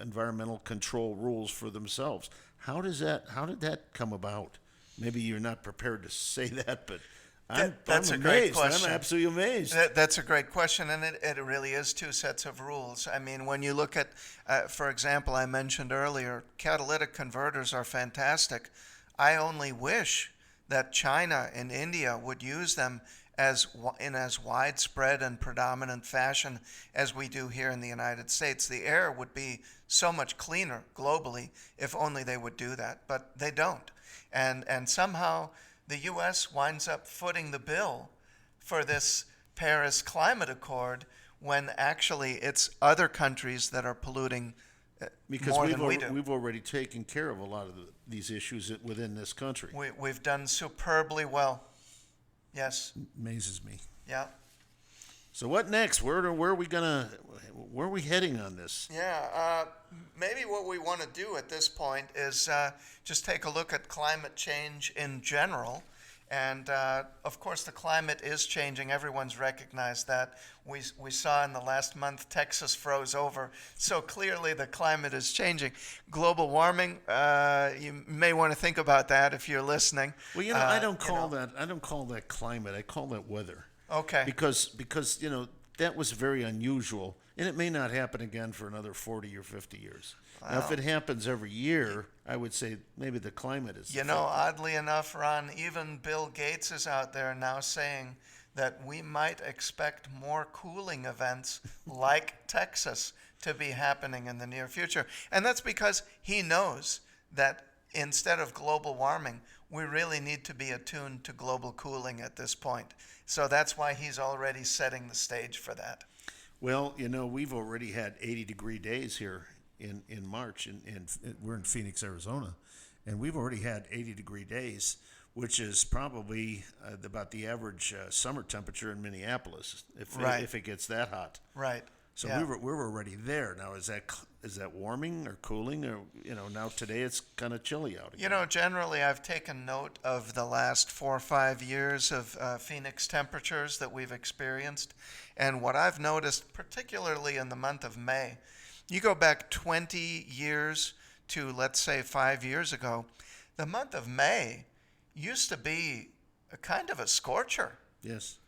environmental control rules for themselves. How did that come about? Maybe you're not prepared to say that, but That's I'm a great amazed. question. I'm absolutely amazed. That's a great question, and it really is two sets of rules. I mean, when you look at, for example, I mentioned earlier, catalytic converters are fantastic. I only wish that China and India would use them in as widespread and predominant fashion as we do here in the United States. The air would be so much cleaner globally if only they would do that, but they don't. And somehow the U.S. winds up footing the bill for this Paris Climate Accord when actually it's other countries that are polluting Because more than we do. we've already taken care of a lot of these issues within this country. We've done superbly well. Yes. Amazes me. Yeah. So what next? Where are we heading on this? Yeah. Maybe what we want to do at this point is just take a look at climate change in general. And of course, the climate is changing. Everyone's recognized that. We saw in the last month Texas froze over. So clearly, the climate is changing. Global warming. You may want to think about that if you're listening. Well, I don't call that climate. I call that weather. Okay. Because that was very unusual, and it may not happen again for another 40 or 50 years. Wow. Now, if it happens every year, I would say maybe the climate is. Oddly enough, Ron, even Bill Gates is out there now saying that we might expect more cooling events like Texas to be happening in the near future. And that's because he knows that instead of global warming, we really need to be attuned to global cooling at this point. So that's why he's already setting the stage for that. Well, we've already had 80-degree days here in March, and we're in Phoenix, Arizona, and we've already had 80-degree days, which is probably about the average summer temperature in Minneapolis, if it gets that hot. Right. So yeah. we're already there. Now, is that warming or cooling, or now today it's kind of chilly out again? Generally I've taken note of the last 4 or 5 years of Phoenix temperatures that we've experienced, and what I've noticed, particularly in the month of May, you go back 20 years to, let's say, 5 years ago, the month of May used to be a kind of a scorcher. Yes.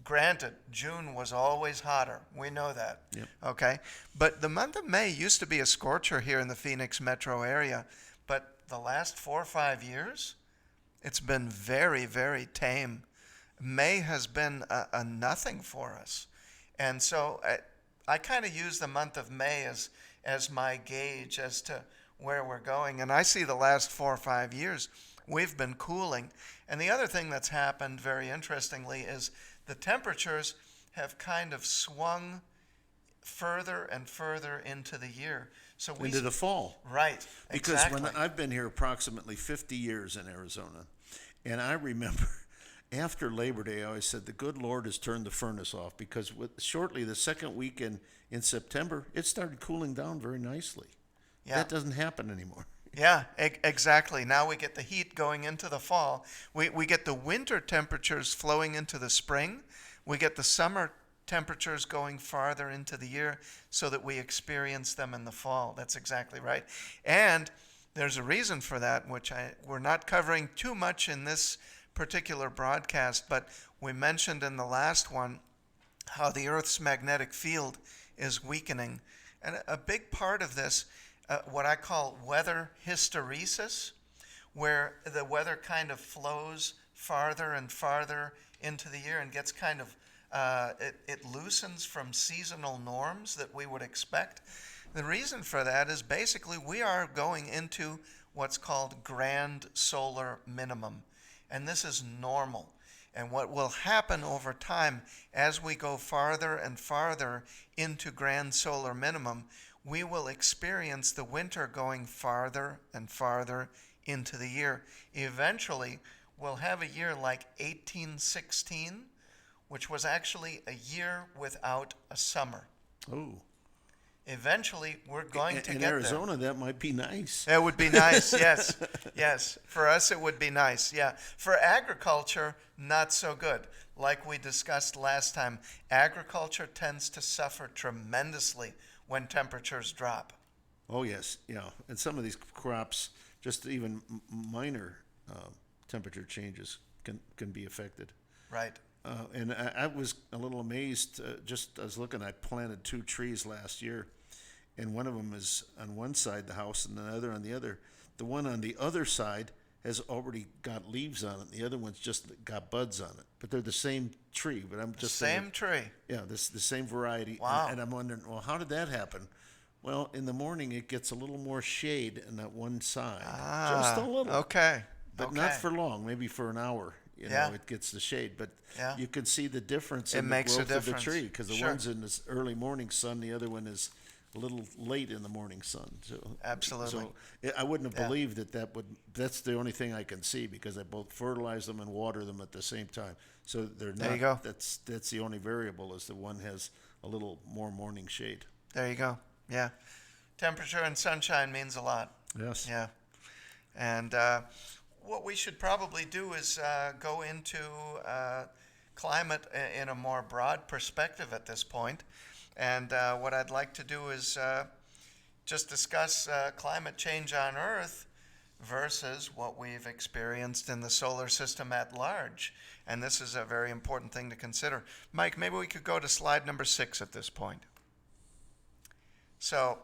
Granted, June was always hotter. We know that. Yep. Okay? But the month of May used to be a scorcher here in the Phoenix metro area. But the last 4 or 5 years, it's been very, very tame. May has been a nothing for us. And so I kind of use the month of May as my gauge as to where we're going. And I see the last 4 or 5 years, we've been cooling. And the other thing that's happened, very interestingly, is the temperatures have kind of swung further and further into the year. So into the fall. Right. Because exactly. when I've been here approximately 50 years in Arizona, and I remember after Labor Day, I always said the good Lord has turned the furnace off, because shortly the second week in September, it started cooling down very nicely. Yeah. That doesn't happen anymore. Yeah, exactly. Now we get the heat going into the fall. We get the winter temperatures flowing into the spring. We get the summer temperatures going farther into the year so that we experience them in the fall. That's exactly right. And there's a reason for that, which we're not covering too much in this particular broadcast, but we mentioned in the last one how the Earth's magnetic field is weakening. And a big part of this, what I call weather hysteresis, where the weather kind of flows farther and farther into the year and gets kind of, it loosens from seasonal norms that we would expect. The reason for that is basically we are going into what's called grand solar minimum. And this is normal. And what will happen over time as we go farther and farther into grand solar minimum, we will experience the winter going farther and farther into the year. Eventually, we'll have a year like 1816, which was actually a year without a summer. Oh. Eventually, we're going to in get Arizona, that might be nice. It would be nice, yes. Yes. For us, it would be nice, yeah. For agriculture, not so good. Like we discussed last time, agriculture tends to suffer tremendously when temperatures drop. Oh, yes, yeah. And some of these crops, just even minor temperature changes can be affected. Right. And I was a little amazed. I was looking, I planted 2 trees last year, and one of them is on one side of the house and the other on the other. The one on the other side has already got leaves on it. The other one's just got buds on it. But they're the same tree. But I'm just same tree. Yeah, the same variety. Wow. And I'm wondering, well, how did that happen? Well, in the morning it gets a little more shade on that one side, just a little. Okay. But not for long, maybe for an hour. You Yeah. know, it gets the shade, but Yeah. you can see the difference It in the makes a growth of the difference. tree, because the Sure. one's in this early morning sun, the other one is a little late in the morning sun. So Absolutely. I wouldn't have Yeah. believed that's the only thing I can see, because I both fertilize them and water them at the same time. So they're not. There you go. That's the only variable, is the one has a little more morning shade. There you go. Yeah. Temperature and sunshine means a lot. Yes. Yeah. And what we should probably do is go into climate in a more broad perspective at this point. And what I'd like to do is just discuss climate change on Earth versus what we've experienced in the solar system at large. And this is a very important thing to consider. Mike, maybe we could go to slide number 6 at this point. So,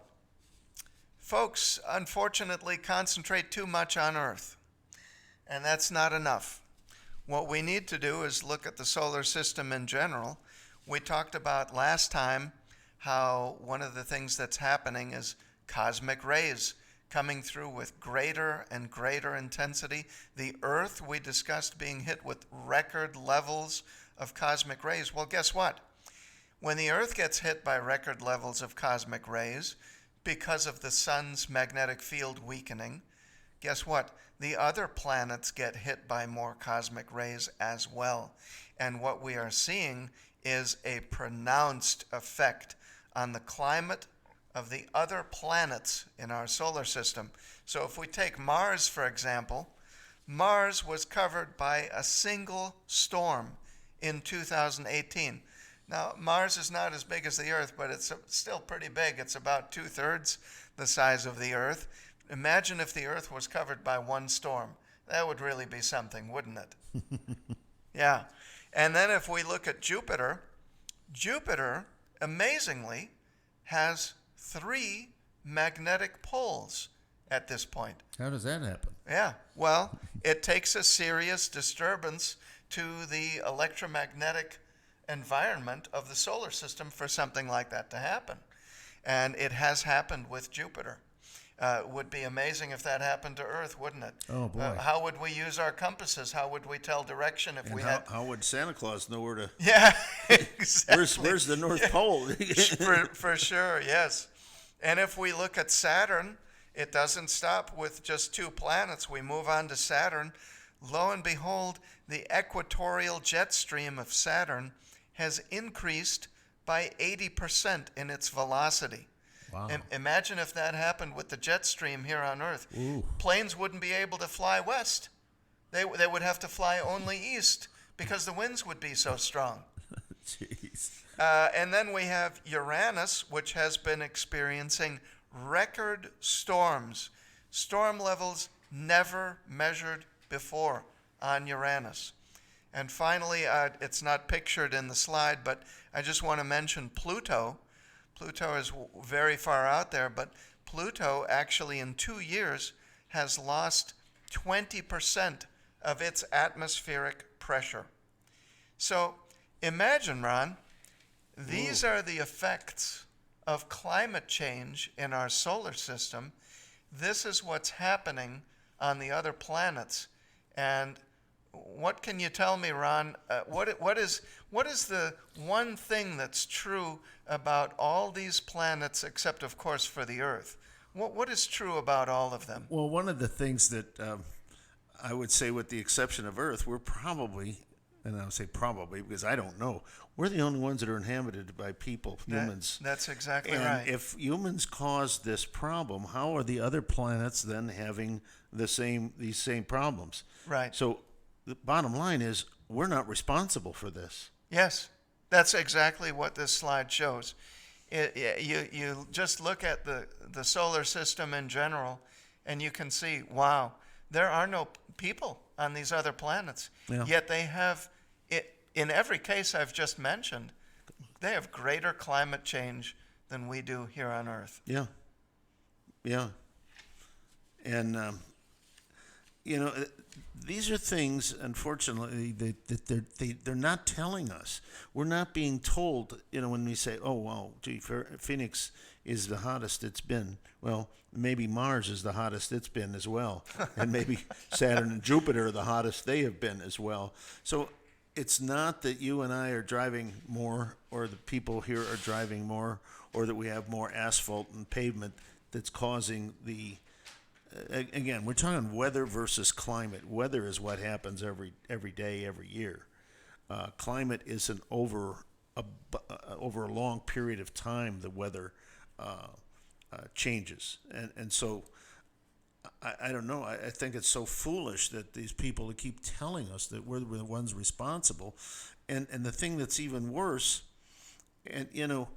folks, unfortunately, concentrate too much on Earth, and that's not enough. What we need to do is look at the solar system in general. We talked about last time how one of the things that's happening is cosmic rays coming through with greater and greater intensity. The Earth, we discussed, being hit with record levels of cosmic rays. Well, guess what? When the Earth gets hit by record levels of cosmic rays because of the sun's magnetic field weakening, guess what? The other planets get hit by more cosmic rays as well. And what we are seeing is a pronounced effect on the climate of the other planets in our solar system. So if we take Mars, for example, Mars was covered by a single storm in 2018. Now, Mars is not as big as the Earth, but it's still pretty big. It's about 2/3 the size of the Earth. Imagine if the Earth was covered by one storm. That would really be something, wouldn't it? Yeah. And then if we look at Jupiter, Jupiter, amazingly, has 3 magnetic poles at this point. How does that happen? Yeah, well, it takes a serious disturbance to the electromagnetic environment of the solar system for something like that to happen. And it has happened with Jupiter. It would be amazing if that happened to Earth, wouldn't it? Oh, boy. How would we use our compasses? How would we tell direction if And we how, had... how would Santa Claus know where to? Yeah, exactly. Where's the North Pole? for sure, yes. And if we look at Saturn, it doesn't stop with just 2 planets. We move on to Saturn. Lo and behold, the equatorial jet stream of Saturn has increased by 80% in its velocity. Wow. Imagine if that happened with the jet stream here on Earth. Ooh. Planes wouldn't be able to fly west. They would have to fly only east because the winds would be so strong. Jeez. And then we have Uranus, which has been experiencing record storms, storm levels never measured before on Uranus. And finally, it's not pictured in the slide, but I just want to mention Pluto. Pluto is very far out there, but Pluto actually in 2 years has lost 20% of its atmospheric pressure. So imagine, Ron, these are the effects of climate change in our solar system. This is what's happening on the other planets. And what can you tell me, Ron? What is the one thing that's true about all these planets, except, of course, for the Earth? What is true about all of them? Well, one of the things that I would say, with the exception of Earth, we're probably, and I'll say probably because I don't know, we're the only ones that are inhabited by people, humans. That's exactly And right. if humans caused this problem, how are the other planets then having these same problems? Right. So the bottom line is, we're not responsible for this. Yes, that's exactly what this slide shows. You just look at the solar system in general, and you can see, wow, there are no people on these other planets. Yeah. Yet they have, in every case I've just mentioned, they have greater climate change than we do here on Earth. Yeah. Yeah. And you know, these are things, unfortunately, they're not telling us. We're not being told, you know, when we say, oh, well, gee, Phoenix is the hottest it's been. Well, maybe Mars is the hottest it's been as well. And maybe Saturn and Jupiter are the hottest they have been as well. So it's not that you and I are driving more, or the people here are driving more, or that we have more asphalt and pavement that's causing the again, we're talking weather versus climate. Weather is what happens every day, every year. Climate is over a long period of time. The weather changes, and so I don't know. I think it's so foolish that these people keep telling us that we're the ones responsible, and the thing that's even worse, and you know.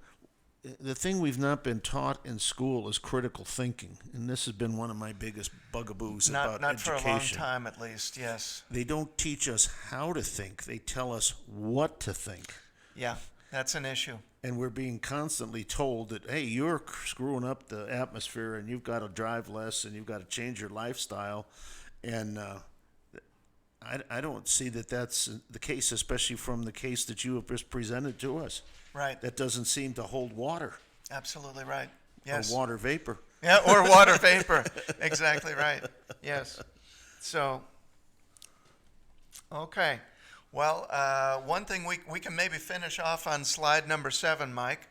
The thing we've not been taught in school is critical thinking, and this has been one of my biggest bugaboos about education. Not for a long time, at least. Yes. They don't teach us how to think; they tell us what to think. Yeah, that's an issue. And we're being constantly told that, hey, you're screwing up the atmosphere, and you've got to drive less, and you've got to change your lifestyle. And I don't see that that's the case, especially from the case that you have just presented to us. Right. That doesn't seem to hold water. Absolutely right. Yes. Or water vapor. Yeah, or water vapor. Exactly right. Yes. So, okay. Well, one thing we can maybe finish off on slide number 7, Mike,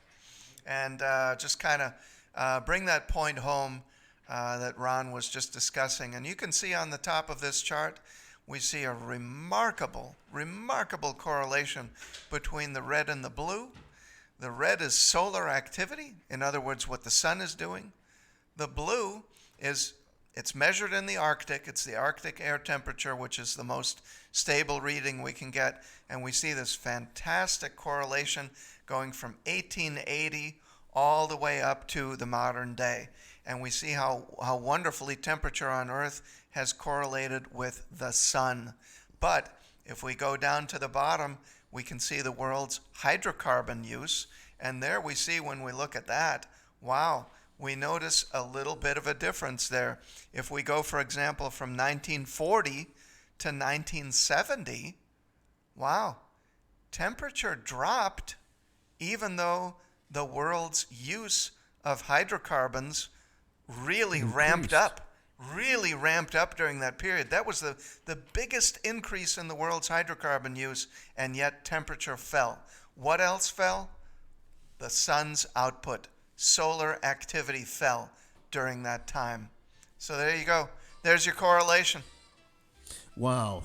and just kind of bring that point home that Ron was just discussing. And you can see on the top of this chart, we see a remarkable correlation between the red and the blue. The red is solar activity, in other words, what the sun is doing. The blue is, it's measured in the Arctic. It's the Arctic air temperature, which is the most stable reading we can get. And we see this fantastic correlation going from 1880 all the way up to the modern day. And we see how wonderfully temperature on Earth has correlated with the sun. But if we go down to the bottom, we can see the world's hydrocarbon use. And there we see, when we look at that, wow, we notice a little bit of a difference there. If we go, for example, from 1940 to 1970, wow, temperature dropped even though the world's use of hydrocarbons really ramped up during that period. That was the biggest increase in the world's hydrocarbon use, and yet temperature fell. What else fell? The sun's output. Solar activity fell during that time. So there you go. There's your correlation. Wow.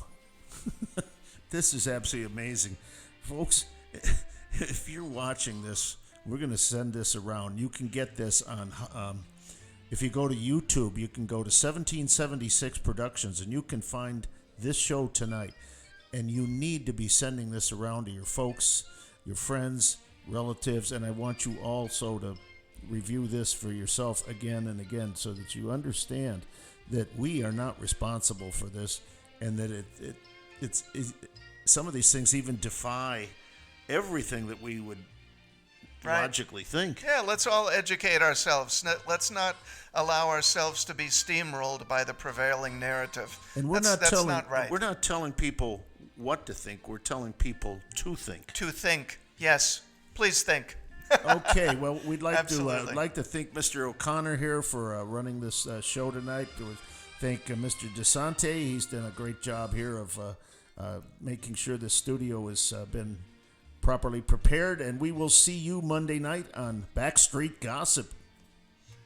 This is absolutely amazing. Folks, if you're watching this, we're going to send this around. You can get this on... if you go to YouTube, you can go to 1776 Productions, and you can find this show tonight. And you need to be sending this around to your folks, your friends, relatives, and I want you also to review this for yourself again and again so that you understand that we are not responsible for this, and that it's some of these things even defy everything that we would logically think. Yeah, let's all educate ourselves. Let's not allow ourselves to be steamrolled by the prevailing narrative. And we're that's telling, not right. We're not telling people what to think. We're telling people to think. To think. Yes. Please think. Okay. Well, we'd like Absolutely. to thank Mr. O'Connor here for running this show tonight. We thank Mr. DeSante. He's done a great job here of making sure the studio has been properly prepared, and we will see you Monday night on Backstreet Gossip.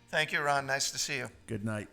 Thank you, Ron. Nice to see you. Good night.